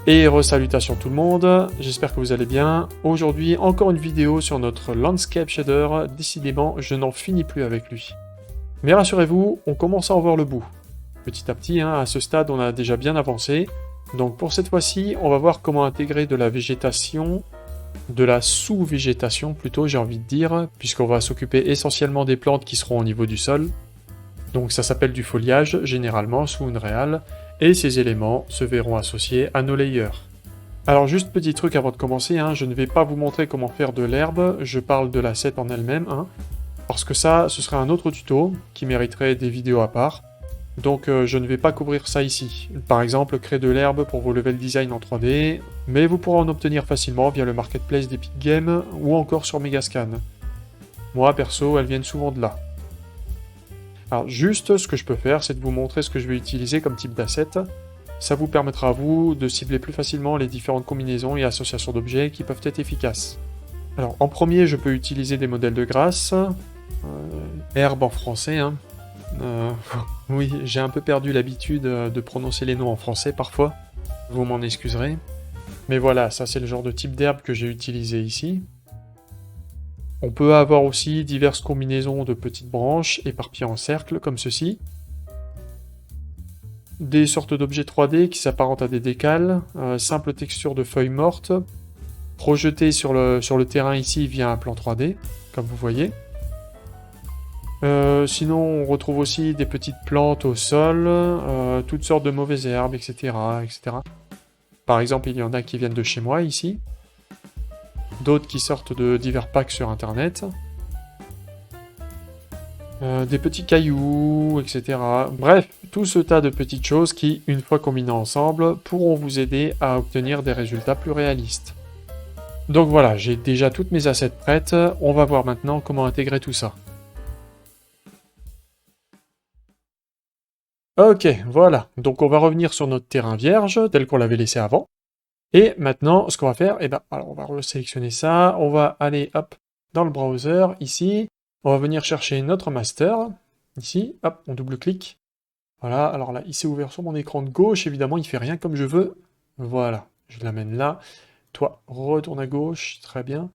Et re-salutations tout le monde, j'espère que vous allez bien. Aujourd'hui, encore une vidéo sur notre Landscape Shader. Décidément, je n'en finis plus avec lui. Mais rassurez-vous, on commence à en voir le bout. Petit à petit, à ce stade, on a déjà bien avancé. Donc pour cette fois-ci, on va voir comment intégrer de la végétation, de la sous-végétation plutôt, j'ai envie de dire, puisqu'on va s'occuper essentiellement des plantes qui seront au niveau du sol. Donc ça s'appelle du foliage, généralement sous une réale, et ces éléments se verront associés à nos layers. Alors juste petit truc avant de commencer, je ne vais pas vous montrer comment faire de l'herbe, je parle de l'asset en elle-même, parce que ça, ce serait un autre tuto qui mériterait des vidéos à part. Donc je ne vais pas couvrir ça ici. Par exemple, créer de l'herbe pour vos level design en 3D, mais vous pourrez en obtenir facilement via le marketplace d'Epic Games ou encore sur Megascan. Moi, perso, elles viennent souvent de là. Alors juste, ce que je peux faire, c'est de vous montrer ce que je vais utiliser comme type d'asset. Ça vous permettra à vous de cibler plus facilement les différentes combinaisons et associations d'objets qui peuvent être efficaces. Alors en premier, je peux utiliser des modèles de grâce. Herbe en français, oui, j'ai un peu perdu l'habitude de prononcer les noms en français parfois. Vous m'en excuserez. Mais voilà, ça c'est le genre de type d'herbe que j'ai utilisé ici. On peut avoir aussi diverses combinaisons de petites branches éparpillées en cercle, comme ceci. Des sortes d'objets 3D qui s'apparentent à des décales, simple texture de feuilles mortes, projetées sur le terrain ici via un plan 3D, comme vous voyez. Sinon, on retrouve aussi des petites plantes au sol, toutes sortes de mauvaises herbes, etc., etc. Par exemple, il y en a qui viennent de chez moi, ici. D'autres qui sortent de divers packs sur internet. Des petits cailloux, etc. Bref, tout ce tas de petites choses qui, une fois combinées ensemble, pourront vous aider à obtenir des résultats plus réalistes. Donc voilà, j'ai déjà toutes mes assets prêtes, on va voir maintenant comment intégrer tout ça. Ok, voilà, donc on va revenir sur notre terrain vierge, tel qu'on l'avait laissé avant. Et maintenant, ce qu'on va faire, alors on va resélectionner ça, on va aller, hop, dans le browser, ici, on va venir chercher notre master, ici, hop, on double-clique. Voilà, alors là, il s'est ouvert sur mon écran de gauche, évidemment, il fait rien comme je veux. Voilà, je l'amène là. Toi, retourne à gauche, très bien.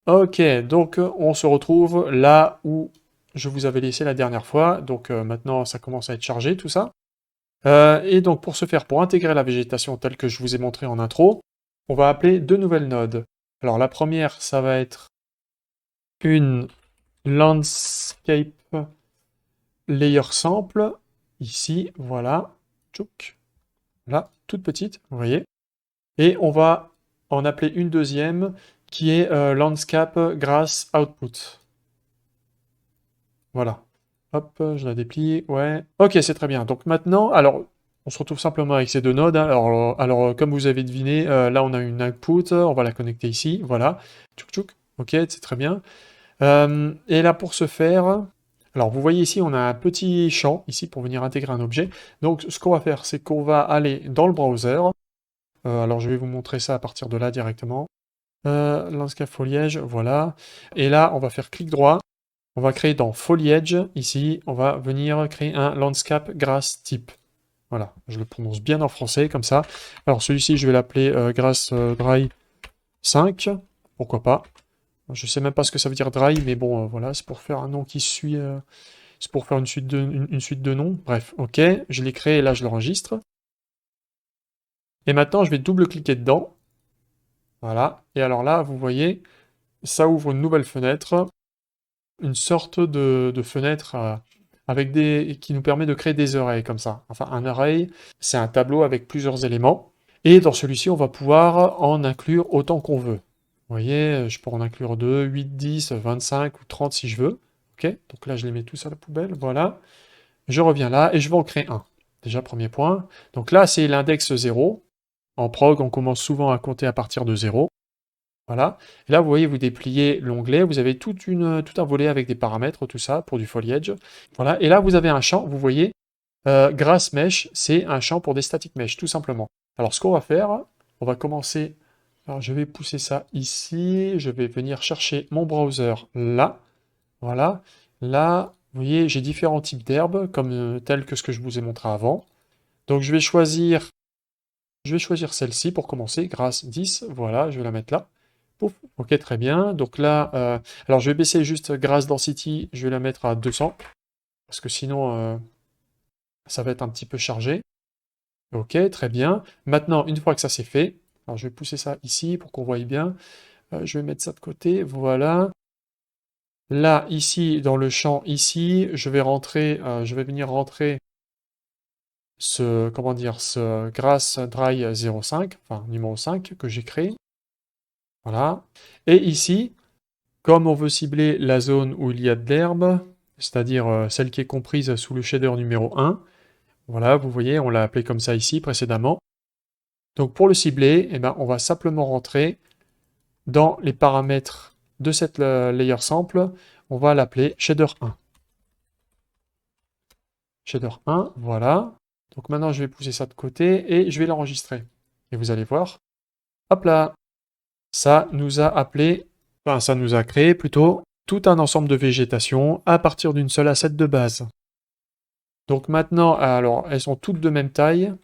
Ok, donc on se retrouve là où je vous avais laissé la dernière fois, donc maintenant ça commence à être chargé tout ça. Et donc pour ce faire, pour intégrer la végétation telle que je vous ai montré en intro, on va appeler deux nouvelles nodes. Alors la première, ça va être une landscape layer sample, ici, voilà, tchouk, là, toute petite, vous voyez. Et on va en appeler une deuxième qui est landscape grass output. Voilà. Hop, je la déplie, ouais. Ok, c'est très bien. Donc maintenant, alors, on se retrouve simplement avec ces deux nodes. Alors, comme vous avez deviné, là, on a une output, on va la connecter ici, voilà. Tchouk tchouk, ok, c'est très bien. Et là, pour ce faire, alors, vous voyez ici, on a un petit champ, ici, pour venir intégrer un objet. Donc, ce qu'on va faire, c'est qu'on va aller dans le browser. Alors, je vais vous montrer ça à partir de là directement. Landscape foliage, voilà. Et là, on va faire clic droit. On va créer dans Foliage, ici, on va venir créer un Landscape Grass Type. Voilà, je le prononce bien en français, comme ça. Alors celui-ci, je vais l'appeler Grass Dry 5, pourquoi pas. Je sais même pas ce que ça veut dire Dry, mais bon, voilà, c'est pour faire un nom qui suit... c'est pour faire une suite de noms. Bref, ok, je l'ai créé, et là je l'enregistre. Et maintenant, je vais double-cliquer dedans. Voilà, et alors là, vous voyez, ça ouvre une nouvelle fenêtre. Une sorte de fenêtre qui nous permet de créer des arrays comme ça. Enfin, un array, c'est un tableau avec plusieurs éléments. Et dans celui-ci, on va pouvoir en inclure autant qu'on veut. Vous voyez, je peux en inclure 2, 8, 10, 25 ou 30 si je veux. Ok, donc là, je les mets tous à la poubelle. Voilà. Je reviens là et je vais en créer un. Déjà, premier point. Donc là, c'est l'index 0. En prog, on commence souvent à compter à partir de 0. Voilà. Et là, vous voyez, vous dépliez l'onglet, vous avez tout un volet avec des paramètres, tout ça, pour du foliage. Voilà. Et là, vous avez un champ, vous voyez, Grass Mesh, c'est un champ pour des static mesh, tout simplement. Alors, ce qu'on va faire, on va commencer... Alors, je vais pousser ça ici, je vais venir chercher mon browser là. Voilà. Là, vous voyez, j'ai différents types d'herbes, comme tels que ce que je vous ai montré avant. Donc, je vais choisir Je vais choisir celle-ci pour commencer, grâce 10, voilà, je vais la mettre là. Pouf, ok, très bien. Donc là, alors je vais baisser juste grâce density, je vais la mettre à 200, parce que sinon, ça va être un petit peu chargé. Ok, très bien. Maintenant, une fois que ça c'est fait, alors je vais pousser ça ici pour qu'on voie bien. Je vais mettre ça de côté, voilà. Là, ici, dans le champ, ici, je vais rentrer, je vais venir rentrer ce, comment dire, ce grass dry 05, enfin numéro 5 que j'ai créé. Voilà. Et ici, comme on veut cibler la zone où il y a de l'herbe, c'est-à-dire celle qui est comprise sous le shader numéro 1, voilà, vous voyez, on l'a appelé comme ça ici précédemment. Donc pour le cibler, eh ben, on va simplement rentrer dans les paramètres de cette layer sample, on va l'appeler shader 1. Shader 1, voilà. Donc maintenant, je vais pousser ça de côté et je vais l'enregistrer. Et vous allez voir, hop là, ça nous a appelé, enfin ça nous a créé plutôt tout un ensemble de végétation à partir d'une seule asset de base. Donc maintenant, alors elles sont toutes de même taille.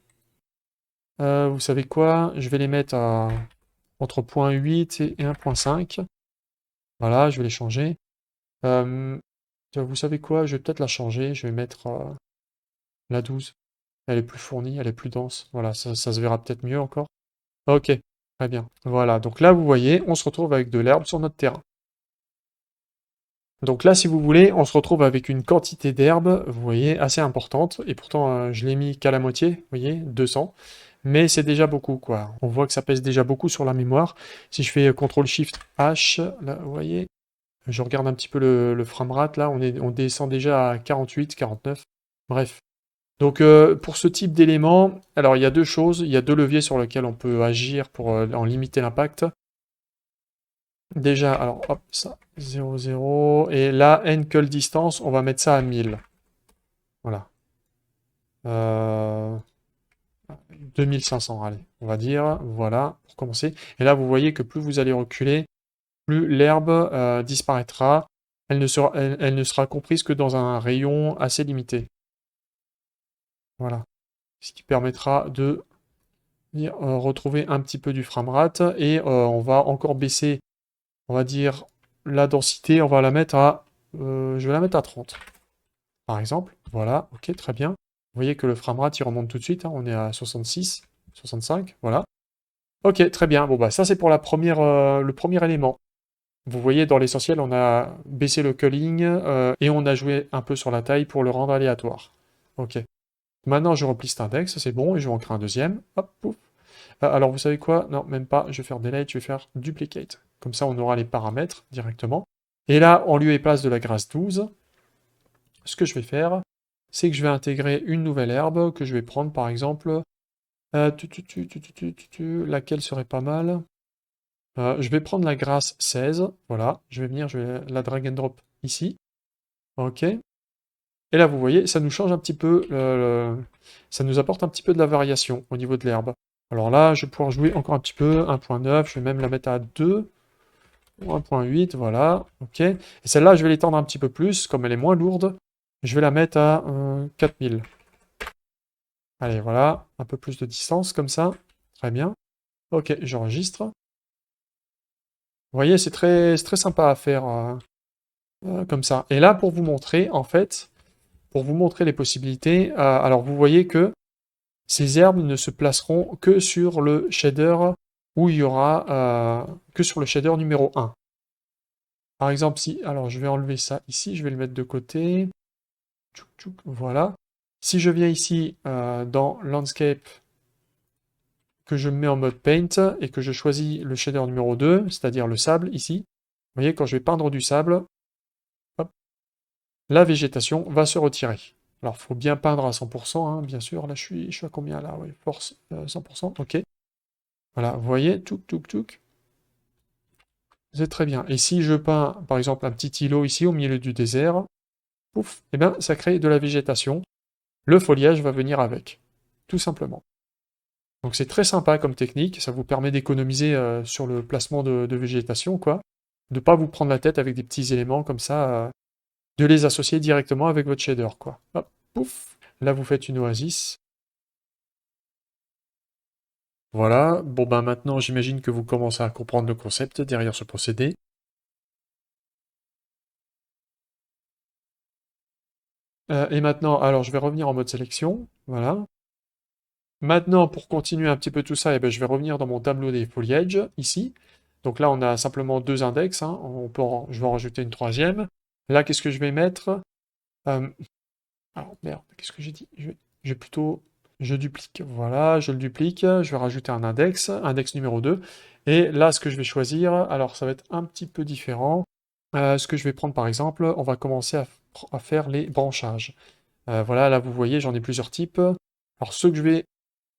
Vous savez quoi? Je vais les mettre entre 0.8 et 1.5. Voilà, je vais les changer. Vous savez quoi? Je vais peut-être la changer. Je vais mettre la 12. Elle est plus fournie, elle est plus dense. Voilà, ça se verra peut-être mieux encore. Ok, très bien. Voilà, donc là, vous voyez, on se retrouve avec de l'herbe sur notre terrain. Donc là, si vous voulez, on se retrouve avec une quantité d'herbe, vous voyez, assez importante. Et pourtant, je l'ai mis qu'à la moitié, vous voyez, 200. Mais c'est déjà beaucoup, quoi. On voit que ça pèse déjà beaucoup sur la mémoire. Si je fais CTRL-SHIFT-H, là, vous voyez, je regarde un petit peu le framerate, là, on descend déjà à 48, 49. Bref. Donc pour ce type d'élément, alors il y a deux choses, il y a deux leviers sur lesquels on peut agir pour en limiter l'impact. Déjà, alors hop, ça, 0, 0, et là, Encul distance, on va mettre ça à 1000. Voilà. Euh, 2500, allez, on va dire, voilà, pour commencer. Et là, vous voyez que plus vous allez reculer, plus l'herbe disparaîtra. Elle ne sera comprise que dans un rayon assez limité. Voilà. Ce qui permettra de retrouver un petit peu du framerate et on va encore baisser, on va dire, la densité, on va la mettre à, je vais la mettre à 30, par exemple. Voilà, ok, très bien. Vous voyez que le framerate, il remonte tout de suite, hein, on est à 66, 65, voilà. Ok, très bien. Bon, bah ça, c'est pour le premier élément. Vous voyez, dans l'essentiel, on a baissé le culling et on a joué un peu sur la taille pour le rendre aléatoire. Ok. Maintenant, je replie cet index, c'est bon, et je vais en créer un deuxième. Hop, pouf. Alors, vous savez quoi? Non, même pas. Je vais faire delete, je vais faire duplicate. Comme ça, on aura les paramètres directement. Et là, en lieu et place de la grâce 12, ce que je vais faire, c'est que je vais intégrer une nouvelle herbe que je vais prendre, par exemple, laquelle serait pas mal. Je vais prendre la grâce 16. Voilà. Je vais venir, je vais la drag and drop ici. OK. Et là, vous voyez, ça nous change un petit peu, ça nous apporte un petit peu de la variation au niveau de l'herbe. Alors là, je vais pouvoir jouer encore un petit peu, 1.9, je vais même la mettre à 2, ou 1.8, voilà, ok. Et celle-là, je vais l'étendre un petit peu plus, comme elle est moins lourde, je vais la mettre à 4000. Allez, voilà, un peu plus de distance, comme ça, très bien. Ok, j'enregistre. Vous voyez, c'est très sympa à faire comme ça. Et là, pour vous montrer, en fait, pour vous montrer les possibilités, alors vous voyez que ces herbes ne se placeront que sur le shader où il y aura que sur le shader numéro 1. Par exemple, si, alors je vais enlever ça ici, je vais le mettre de côté. Tchouk, tchouk, voilà. Si je viens ici dans Landscape, que je me mets en mode Paint et que je choisis le shader numéro 2, c'est-à-dire le sable ici, vous voyez, quand je vais peindre du sable, hop, la végétation va se retirer. Alors, il faut bien peindre à 100%, hein, bien sûr. Là, je suis à combien là? Oui, force 100%, ok. Voilà, vous voyez, tchouk, tchouk, tchouk. C'est très bien. Et si je peins, par exemple, un petit îlot ici au milieu du désert, pouf, eh bien, ça crée de la végétation. Le foliage va venir avec, tout simplement. Donc c'est très sympa comme technique, ça vous permet d'économiser sur le placement de végétation, quoi. De ne pas vous prendre la tête avec des petits éléments comme ça, de les associer directement avec votre shader, quoi. Hop, pouf. Là, vous faites une oasis. Voilà. Bon, ben maintenant, j'imagine que vous commencez à comprendre le concept derrière ce procédé. Et maintenant, alors je vais revenir en mode sélection. Voilà. Maintenant, pour continuer un petit peu tout ça, eh ben, je vais revenir dans mon tableau des foliages, ici. Donc là, on a simplement deux index, hein. Je vais en rajouter une troisième. Là, qu'est-ce que je vais mettre? Euh, alors, merde, qu'est-ce que j'ai dit? Je vais plutôt... Je duplique, voilà, je le duplique. Je vais rajouter un index numéro 2. Et là, ce que je vais choisir, alors ça va être un petit peu différent. Ce que je vais prendre, par exemple, on va commencer à faire les branchages. Voilà, là, vous voyez, j'en ai plusieurs types. Alors, ceux que je vais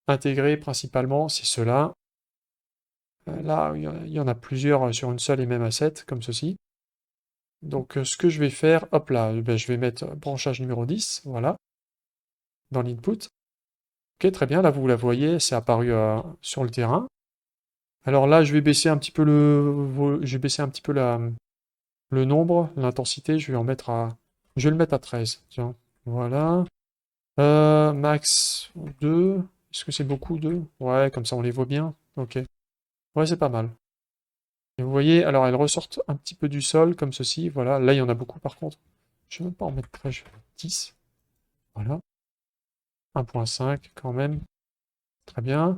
intégrer principalement, c'est ceux-là. Là, il y en a plusieurs sur une seule et même asset, comme ceci. Donc, ce que je vais faire, hop là, ben, je vais mettre branchage numéro 10, voilà, dans l'input. Ok, très bien, là, vous la voyez, c'est apparu sur le terrain. Alors là, je vais baisser un petit peu je vais baisser un petit peu le nombre, l'intensité, je vais en mettre à... Je vais le mettre à 13, tiens, voilà. Max 2, est-ce que c'est beaucoup 2? Ouais, comme ça on les voit bien, ok. Ouais, c'est pas mal. Et vous voyez, alors elles ressortent un petit peu du sol, comme ceci. Voilà, là il y en a beaucoup par contre. Je vais même pas en mettre 13, je vais mettre 10. Voilà, 1.5 quand même. Très bien.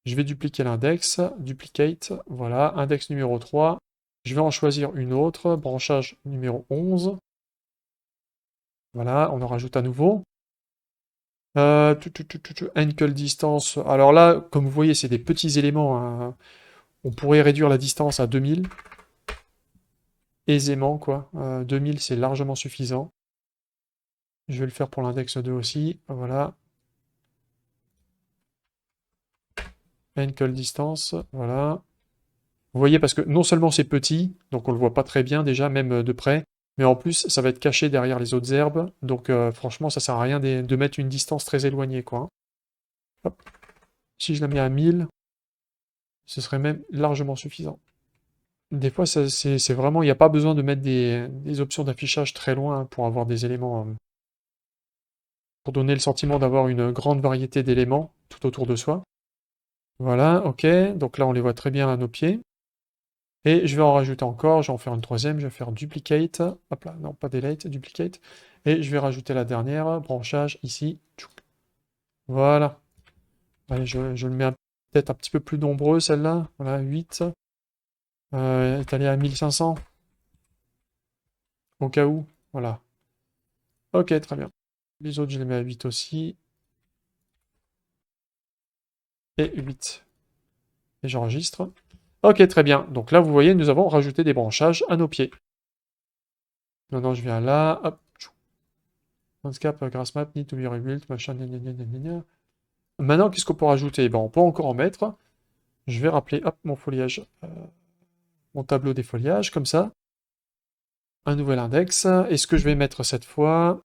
Je vais dupliquer l'index, duplicate, voilà, index numéro 3. Je vais en choisir une autre, branchage numéro 11. Voilà, on en rajoute à nouveau. Ankle distance. Alors là, comme vous voyez, c'est des petits éléments, hein. On pourrait réduire la distance à 2000 aisément, quoi. 2000, c'est largement suffisant. Je vais le faire pour l'index 2 aussi. Voilà. Ankle distance. Voilà. Vous voyez, parce que non seulement c'est petit, donc on le voit pas très bien déjà, même de près, mais en plus, ça va être caché derrière les autres herbes. Donc franchement, ça sert à rien de mettre une distance très éloignée, quoi, hein. Hop. Si je la mets à 1000, ce serait même largement suffisant. Des fois, c'est vraiment, il n'y a pas besoin de mettre des options d'affichage très loin, hein, pour avoir des éléments, pour donner le sentiment d'avoir une grande variété d'éléments tout autour de soi. Voilà, ok. Donc là, on les voit très bien à nos pieds. Et je vais en rajouter encore, je vais en faire une troisième, je vais faire duplicate. Hop là, non, pas delete, duplicate. Et je vais rajouter la dernière, branchage ici. Tchouk. Voilà. Allez, je le mets peut-être un petit peu plus nombreux, celle-là. Voilà, 8. Est allé à 1500. Au cas où. Voilà. Ok, très bien. Les autres, je les mets à 8 aussi. Et 8. Et j'enregistre. Ok, très bien. Donc là, vous voyez, nous avons rajouté des branchages à nos pieds. Maintenant, je viens là. Hop. Landscape, grass map, need to be rebuilt, machin, gna gna gna gna gna. Maintenant, qu'est-ce qu'on peut rajouter? Ben, on peut encore en mettre. Je vais rappeler, hop, mon foliage, mon tableau des foliages, comme ça. Un nouvel index. Et ce que je vais mettre cette fois,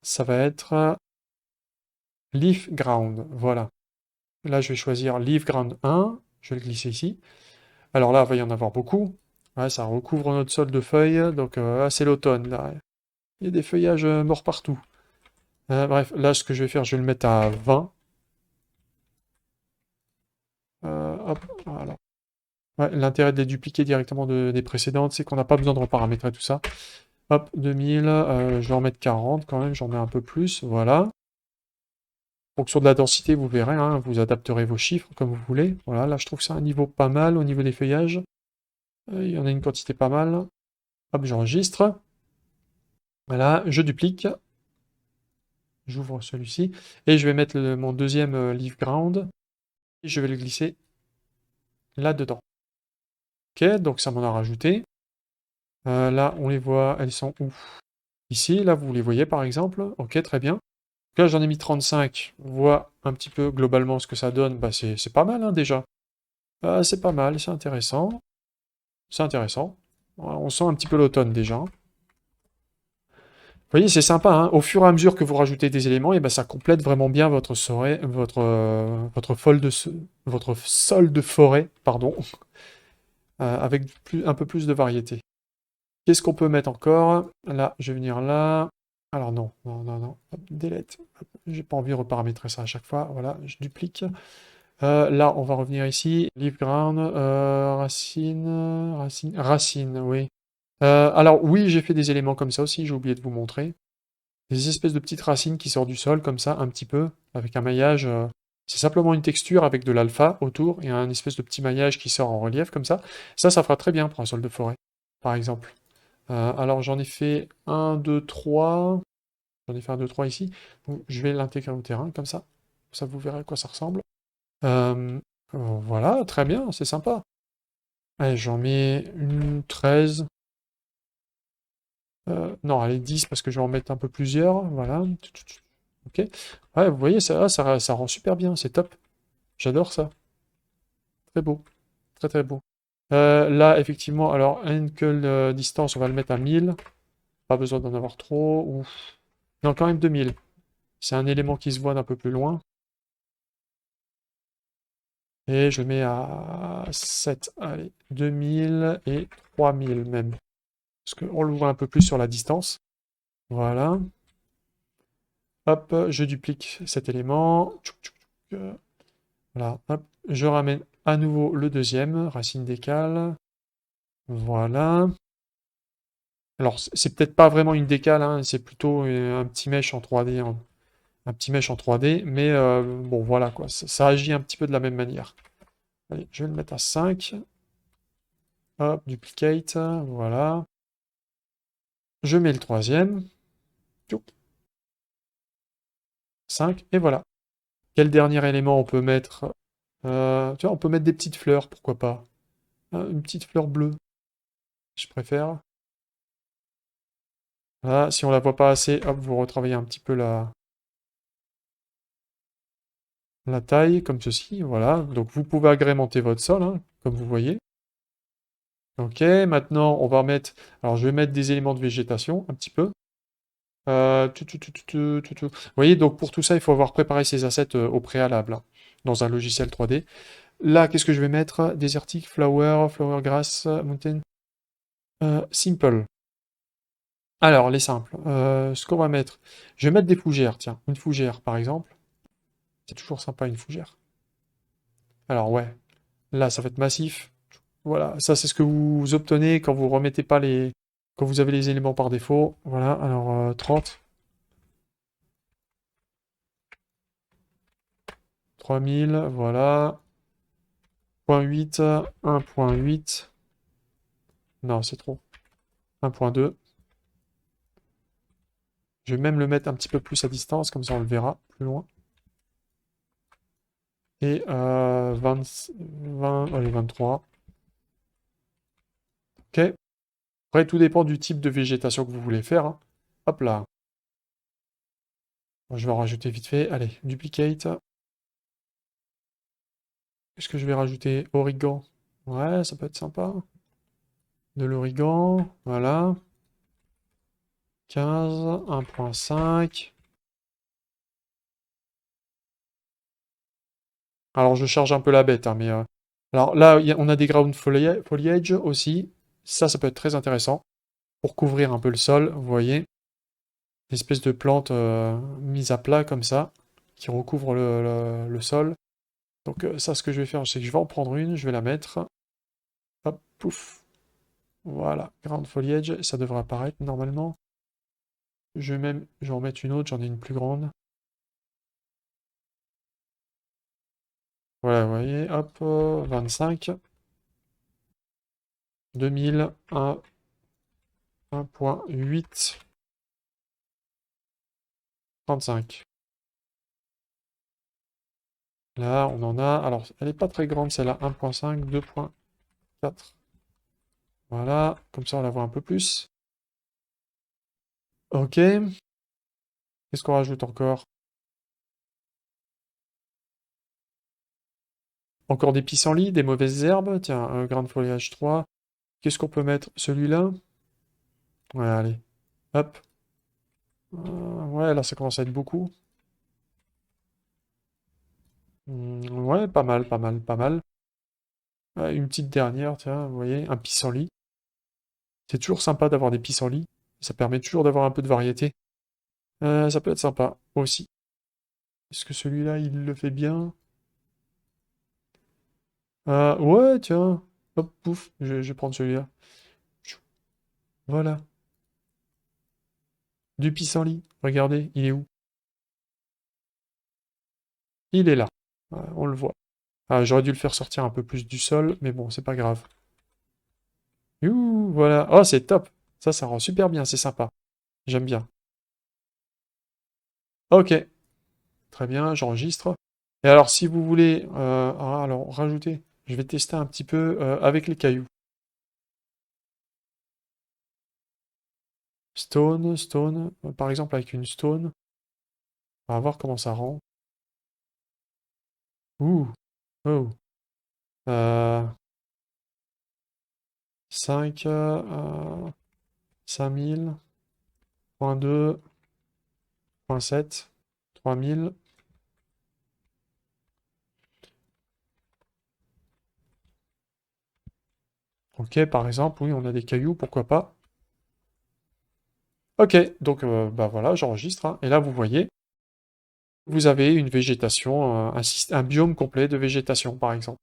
ça va être leaf ground. Voilà. Là, je vais choisir leaf ground 1. Je vais le glisser ici. Alors là, il va y en avoir beaucoup. Ouais, ça recouvre notre sol de feuilles. Donc, c'est l'automne, là. Il y a des feuillages morts partout. Bref, là, ce que je vais faire, je vais le mettre à 20. Hop, voilà. Ouais, l'intérêt de les dupliquer directement des précédentes, c'est qu'on n'a pas besoin de reparamétrer tout ça. Hop, 2000, je vais en mettre 40 quand même, j'en mets un peu plus, voilà. En fonction de la densité, vous verrez, hein, vous adapterez vos chiffres comme vous voulez. Voilà, là je trouve que c'est un niveau pas mal au niveau des feuillages. Il y en a une quantité pas mal. Hop, j'enregistre. Voilà, je duplique. J'ouvre celui-ci. Et je vais mettre mon deuxième leaf ground. Et je vais le glisser là-dedans. Ok, donc ça m'en a rajouté. Là, on les voit, elles sont où? Ici, là, vous les voyez par exemple. Ok, très bien. Donc là, j'en ai mis 35. On voit un petit peu globalement ce que ça donne. Bah, c'est pas mal, hein, déjà. C'est pas mal, c'est intéressant. C'est intéressant. On sent un petit peu l'automne déjà, hein. Vous voyez, c'est sympa, hein. Au fur et à mesure que vous rajoutez des éléments, et ben, ça complète vraiment bien votre sol de forêt, pardon, avec un peu plus de variété. Qu'est-ce qu'on peut mettre encore? Là, je vais venir là. Alors non, non, non, non. Hop, delete. j'ai pas envie de reparamétrer ça à chaque fois. Voilà, je duplique. Là, on va revenir ici. Leaf ground, racine, oui. Alors oui, j'ai fait des éléments comme ça aussi, j'ai oublié de vous montrer. Des espèces de petites racines qui sortent du sol, comme ça, un petit peu, avec un maillage. C'est simplement une texture avec de l'alpha autour et un espèce de petit maillage qui sort en relief, comme ça. Ça fera très bien pour un sol de forêt, par exemple. Alors j'en ai fait un, 2, 3. J'en ai fait un, 2, 3 ici. Donc, je vais l'intégrer au terrain, comme ça. Ça, vous verrez à quoi ça ressemble. Euh, voilà, très bien, c'est sympa. Allez, j'en mets une 13. Non, allez, 10 parce que je vais en mettre un peu plusieurs. Voilà. Ok. Ouais, vous voyez, ça rend super bien, c'est top. J'adore ça. Très beau. Très très beau. Là, effectivement, alors, ankle distance, on va le mettre à 1000. Pas besoin d'en avoir trop. Ouf. Non, quand même 2000. C'est un élément qui se voit d'un peu plus loin. Et je le mets à 7. Allez, 2000 et 3000 même. Parce qu'on le voit un peu plus sur la distance. Voilà. Hop, je duplique cet élément. Tchouk, tchouk, tchouk. Voilà, hop. Je ramène à nouveau le deuxième, racine décale. Voilà. Alors, c'est peut-être pas vraiment une décale, hein, c'est plutôt un petit mesh en 3D, un petit mesh en 3D, mais bon, voilà quoi, ça agit un petit peu de la même manière. Allez, je vais le mettre à 5. Hop, duplicate, voilà. Je mets le troisième. Tchouk. 5, et voilà. Quel dernier élément on peut mettre? Tu vois, on peut mettre des petites fleurs, pourquoi pas? Une petite fleur bleue, je préfère. Voilà, si on la voit pas assez, hop, vous retravaillez un petit peu la taille, comme ceci, voilà. Donc vous pouvez agrémenter votre sol, hein, comme vous voyez. Ok, maintenant on va mettre... Alors je vais mettre des éléments de végétation, un petit peu. Vous voyez, donc pour tout ça, il faut avoir préparé ses assets au préalable, hein, dans un logiciel 3D. Là, qu'est-ce que je vais mettre? Desertic, flower grass, mountain. Simple. Alors, les simples. Ce qu'on va mettre... Je vais mettre des fougères, tiens. Une fougère, par exemple. C'est toujours sympa, une fougère. Alors, ouais. Là, ça va être massif. Voilà, ça, c'est ce que vous obtenez quand vous remettez pas les... Quand vous avez les éléments par défaut. Voilà, alors 30. 3000, voilà. 0.8, 1.8. Non, c'est trop. 1.2. Je vais même le mettre un petit peu plus à distance, comme ça on le verra plus loin. Et 20, allez, 23. Ok. Après, tout dépend du type de végétation que vous voulez faire, hein. Hop là. Je vais en rajouter vite fait. Allez, duplicate. Qu'est-ce que je vais rajouter? Origan. Ouais, ça peut être sympa. De l'origan. Voilà. 15, 1.5. Alors, je charge un peu la bête, hein, mais... Alors là, on a des ground foliage aussi. Ça peut être très intéressant. Pour couvrir un peu le sol, vous voyez. Une espèce de plante mise à plat comme ça, qui recouvre le sol. Donc ça, ce que je vais faire, c'est que je vais en prendre une, je vais la mettre. Hop, pouf. Voilà, ground foliage, ça devrait apparaître normalement. Je vais en mettre une autre, j'en ai une plus grande. Voilà, vous voyez, hop, 25. 2000, 1.8, 35. Là, on en a. Alors, elle n'est pas très grande, celle-là. 1.5, 2.4. Voilà, comme ça, on la voit un peu plus. Ok. Qu'est-ce qu'on rajoute encore? Encore des pissenlits, des mauvaises herbes. Tiens, un grain de foliage 3. Qu'est-ce qu'on peut mettre? Celui-là? Ouais, allez. Hop. Ouais, là, ça commence à être beaucoup. Ouais, pas mal, pas mal, pas mal. Une petite dernière, tiens, vous voyez, un pissenlit. C'est toujours sympa d'avoir des pissenlits. Ça permet toujours d'avoir un peu de variété. Ça peut être sympa aussi. Est-ce que celui-là, il le fait bien? Ouais, tiens. Hop, pouf, je vais prendre celui-là. Tchou, voilà. Du pissenlit. Regardez, il est où? Il est là. On le voit. Ah, j'aurais dû le faire sortir un peu plus du sol, mais bon, c'est pas grave. Youhou, voilà. Oh, c'est top. Ça rend super bien, c'est sympa. J'aime bien. Ok, très bien, j'enregistre. Et alors, si vous voulez, alors, rajouter, je vais tester un petit peu avec les cailloux. Stone, stone, par exemple avec une stone. On va voir comment ça rend. Ouh, oh. Euh, 5, 5000, 0.2, 0.7, 3000. Ok, par exemple, oui, on a des cailloux, pourquoi pas. Ok, donc bah voilà, j'enregistre, hein. Et là, vous voyez, vous avez une végétation, un biome complet de végétation, par exemple.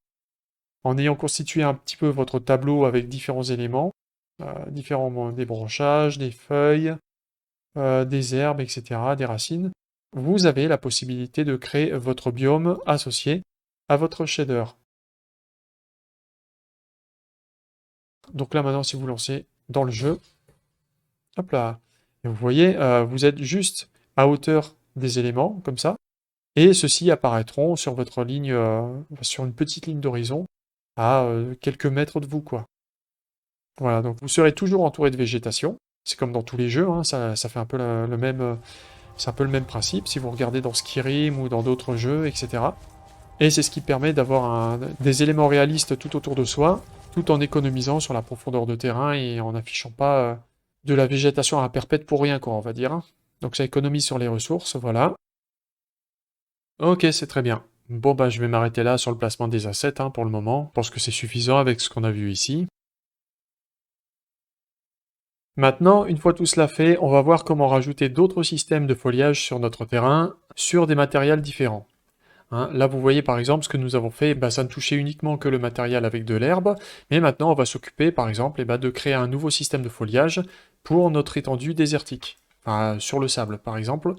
En ayant constitué un petit peu votre tableau avec différents éléments, des branchages, des feuilles, des herbes, etc., des racines, vous avez la possibilité de créer votre biome associé à votre shader. Donc là maintenant, si vous lancez dans le jeu, hop là, et vous voyez, vous êtes juste à hauteur des éléments, comme ça, et ceux-ci apparaîtront sur votre ligne, sur une petite ligne d'horizon, à quelques mètres de vous, quoi. Voilà, donc vous serez toujours entouré de végétation. C'est comme dans tous les jeux, hein, ça fait un peu le même, c'est un peu le même principe, si vous regardez dans Skyrim ou dans d'autres jeux, etc. Et c'est ce qui permet d'avoir des éléments réalistes tout autour de soi, tout en économisant sur la profondeur de terrain et en n'affichant pas de la végétation à perpète pour rien, quoi, on va dire, hein. Donc ça économise sur les ressources, voilà. Ok, c'est très bien. Bon, bah, je vais m'arrêter là sur le placement des assets, hein, pour le moment. Je pense que c'est suffisant avec ce qu'on a vu ici. Maintenant, une fois tout cela fait, on va voir comment rajouter d'autres systèmes de foliage sur notre terrain, sur des matériels différents. Hein, là, vous voyez par exemple ce que nous avons fait, bah, ça ne touchait uniquement que le matériel avec de l'herbe, mais maintenant on va s'occuper par exemple de créer un nouveau système de foliage pour notre étendue désertique, enfin, sur le sable par exemple.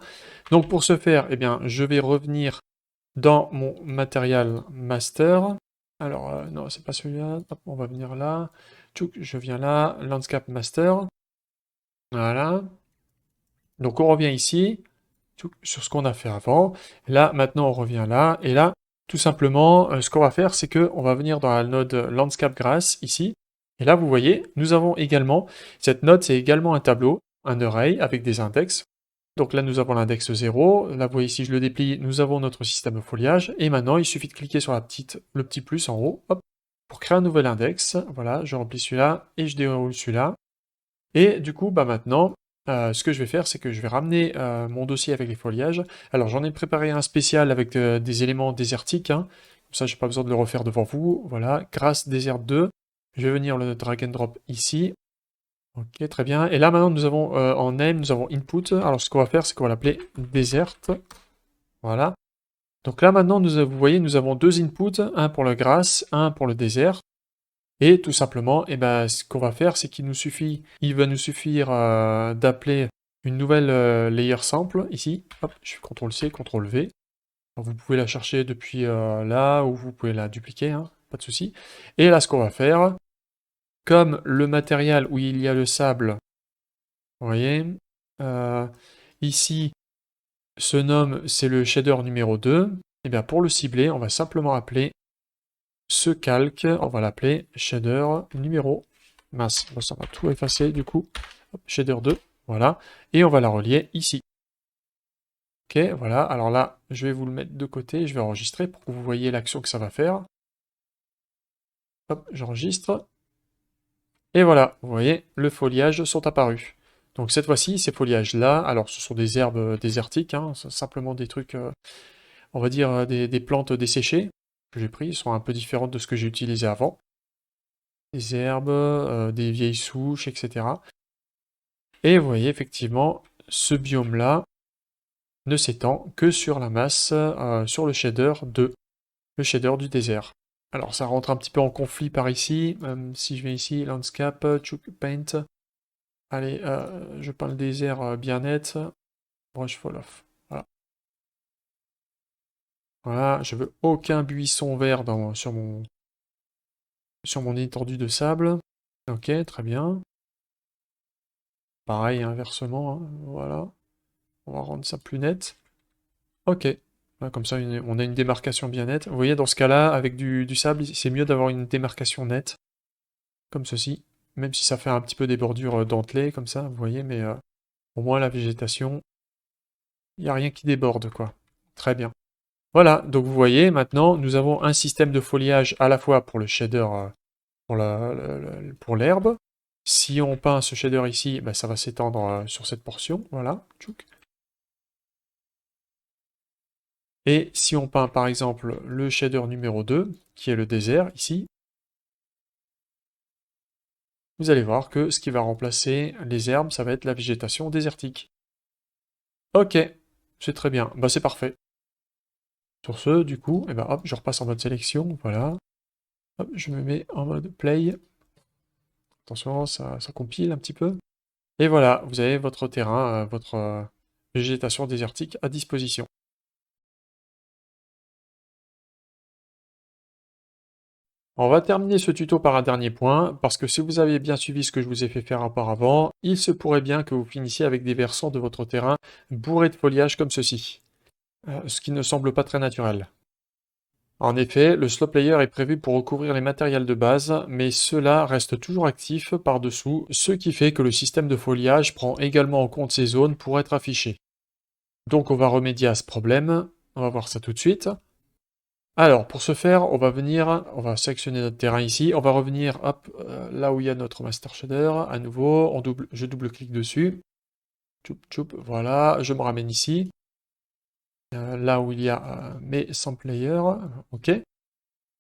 Donc pour ce faire, eh bien, je vais revenir dans mon matériel master. Alors, non, c'est pas celui-là. Hop, on va venir là. Tchouk, je viens là. Landscape master. Voilà. Donc, on revient ici tchouk, sur ce qu'on a fait avant. Là, maintenant, on revient là. Et là, tout simplement, ce qu'on va faire, c'est que on va venir dans la node Landscape Grass ici. Et là, vous voyez, nous avons également, cette node, c'est également un tableau, un array avec des index. Donc là, nous avons l'index 0. Là, vous voyez, si je le déplie, nous avons notre système de foliage. Et maintenant, il suffit de cliquer sur le petit plus en haut, hop, pour créer un nouvel index. Voilà, je remplis celui-là et je déroule celui-là. Et du coup, bah maintenant, ce que je vais faire, c'est que je vais ramener mon dossier avec les foliages. Alors, j'en ai préparé un spécial avec des éléments désertiques, hein. Comme ça, j'ai pas besoin de le refaire devant vous. Voilà, Grass Desert 2. Je vais venir le drag and drop ici. Ok, très bien. Et là, maintenant, nous avons en name, nous avons input. Alors, ce qu'on va faire, c'est qu'on va l'appeler desert. Voilà. Donc là, maintenant, vous voyez, nous avons deux inputs, un pour le grass, un pour le désert. Et tout simplement, eh ben, ce qu'on va faire, c'est il va nous suffire d'appeler une nouvelle layer sample ici. Hop, je fais CTRL-C, CTRL-V. Vous pouvez la chercher depuis là, ou vous pouvez la dupliquer, hein, pas de souci. Et là, ce qu'on va faire, comme le matériel où il y a le sable, vous voyez, euh, ici, se nomme, c'est le shader numéro 2. Et bien, pour le cibler, on va simplement appeler ce calque, on va l'appeler shader numéro. Mince, bon, ça va tout effacer du coup. Hop, shader 2, voilà. Et on va la relier ici. Ok, voilà. Alors là, je vais vous le mettre de côté, je vais enregistrer pour que vous voyez l'action que ça va faire. Hop, j'enregistre. Et voilà, vous voyez, le foliage sont apparus. Donc cette fois-ci, ces foliages-là, alors ce sont des herbes désertiques, hein, c'est simplement des trucs, on va dire des plantes desséchées que j'ai pris, sont un peu différentes de ce que j'ai utilisé avant. Des herbes, des vieilles souches, etc. Et vous voyez effectivement, ce biome-là ne s'étend que sur la masse, sur le shader le shader du désert. Alors ça rentre un petit peu en conflit par ici. Si je vais ici, landscape, chook paint. Allez, je peins le désert bien net. Brush fall off. Voilà. Voilà, je veux aucun buisson vert sur mon étendue de sable. Ok, très bien. Pareil, inversement, hein, voilà. On va rendre ça plus net. Ok. Voilà, comme ça, on a une démarcation bien nette. Vous voyez, dans ce cas-là, avec du sable, c'est mieux d'avoir une démarcation nette, comme ceci. Même si ça fait un petit peu des bordures dentelées, comme ça, vous voyez, mais au moins la végétation, il n'y a rien qui déborde, quoi. Très bien. Voilà, donc vous voyez, maintenant, nous avons un système de foliage à la fois pour le shader, pour l'herbe. Si on peint ce shader ici, bah, ça va s'étendre sur cette portion, voilà. Tchouk. Et si on peint par exemple le shader numéro 2, qui est le désert, ici, vous allez voir que ce qui va remplacer les herbes, ça va être la végétation désertique. Ok, c'est très bien, bah c'est parfait. Sur ce, du coup, eh ben, hop, je repasse en mode sélection, voilà. Hop, je me mets en mode play. Attention, ça compile un petit peu. Et voilà, vous avez votre terrain, votre végétation désertique à disposition. On va terminer ce tuto par un dernier point, parce que si vous avez bien suivi ce que je vous ai fait faire auparavant, il se pourrait bien que vous finissiez avec des versants de votre terrain bourrés de feuillage comme ceci, ce qui ne semble pas très naturel. En effet, le slope layer est prévu pour recouvrir les matériels de base, mais cela reste toujours actif par-dessous, ce qui fait que le système de foliage prend également en compte ces zones pour être affiché. Donc on va remédier à ce problème, on va voir ça tout de suite. Alors, pour ce faire, on va sélectionner notre terrain ici, on va revenir hop, là où il y a notre master shader, à nouveau, je double-clique dessus, tchoup, tchoup, voilà, je me ramène ici, là où il y a mes sample layers, ok.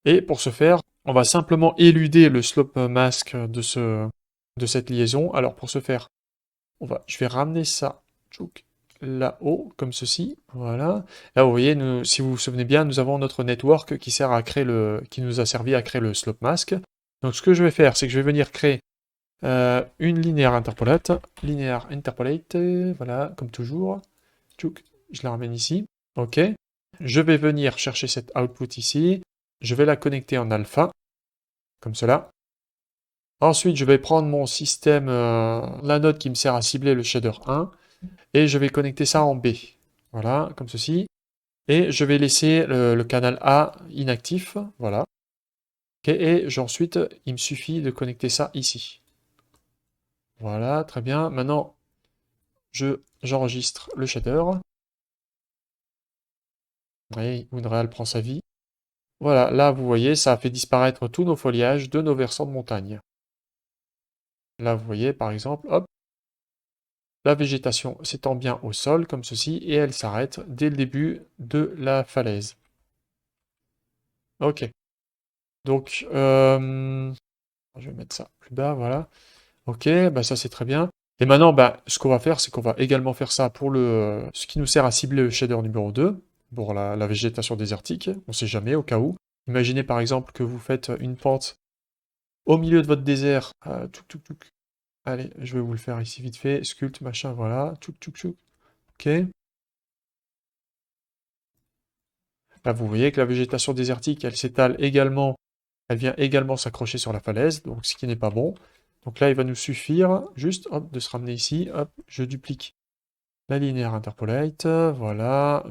Et pour ce faire, on va simplement éluder le slope mask de cette liaison. Alors pour ce faire, je vais ramener ça tchouk, là-haut, comme ceci. Voilà. Là, vous voyez, si vous vous souvenez bien, nous avons notre network qui sert à créer qui nous a servi à créer le slope mask. Donc ce que je vais faire, c'est que je vais venir créer une linéaire interpolate, voilà, comme toujours. Tchouk, je la ramène ici. OK. Je vais venir chercher cette output ici. Je vais la connecter en alpha, comme cela. Ensuite, je vais prendre mon système, la node qui me sert à cibler le shader 1, et je vais connecter ça en B. Voilà, comme ceci. Et je vais laisser le canal A inactif, voilà. Ok, et ensuite, il me suffit de connecter ça ici. Voilà, très bien. Maintenant, j'enregistre le shader. Vous voyez, Unreal prend sa vie. Voilà, là, vous voyez, ça a fait disparaître tous nos feuillages de nos versants de montagne. Là, vous voyez, par exemple, hop, la végétation s'étend bien au sol, comme ceci, et elle s'arrête dès le début de la falaise. Ok. Donc, je vais mettre ça plus bas, voilà. Ok, bah ça c'est très bien. Et maintenant, bah, ce qu'on va faire, c'est qu'on va également faire ça pour ce qui nous sert à cibler le shader numéro 2, pour la végétation désertique. On sait jamais, au cas où. Imaginez par exemple que vous faites une pente au milieu de votre désert. Tchouk, tchouk, tchouk. Allez, je vais vous le faire ici vite fait. Sculpt, machin, voilà. Tchouk, tchouk, tchouk. Ok. Là, vous voyez que la végétation désertique, elle s'étale également, elle vient également s'accrocher sur la falaise, donc ce qui n'est pas bon. Donc là, il va nous suffire juste hop, de se ramener ici. Hop, je duplique la linéaire interpolate. Voilà.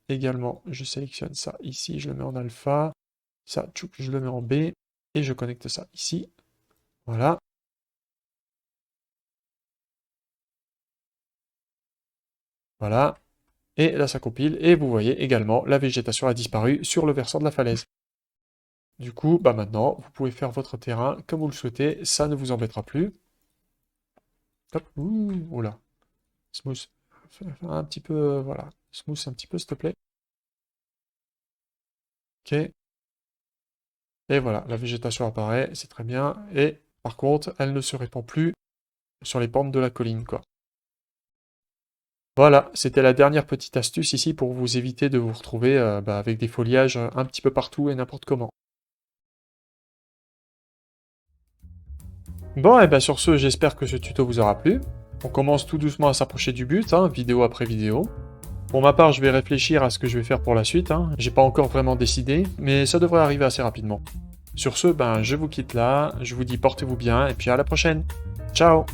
Également, je sélectionne ça ici, je le mets en alpha. Ça, tchouk, je le mets en B. Et je connecte ça ici. Voilà. Voilà. Et là, ça compile. Et vous voyez également, la végétation a disparu sur le versant de la falaise. Du coup, bah maintenant, vous pouvez faire votre terrain comme vous le souhaitez, ça ne vous embêtera plus. Hop, ouh, oula, smooth, un petit peu, voilà, smooth un petit peu, s'il te plaît. Ok, et voilà, la végétation apparaît, c'est très bien, et par contre, elle ne se répand plus sur les pentes de la colline, quoi. Voilà, c'était la dernière petite astuce ici pour vous éviter de vous retrouver avec des foliages un petit peu partout et n'importe comment. Bon, et bien sur ce, j'espère que ce tuto vous aura plu. On commence tout doucement à s'approcher du but, hein, vidéo après vidéo. Pour ma part, je vais réfléchir à ce que je vais faire pour la suite, hein. J'ai pas encore vraiment décidé, mais ça devrait arriver assez rapidement. Sur ce, je vous quitte là, je vous dis portez-vous bien, et puis à la prochaine. Ciao!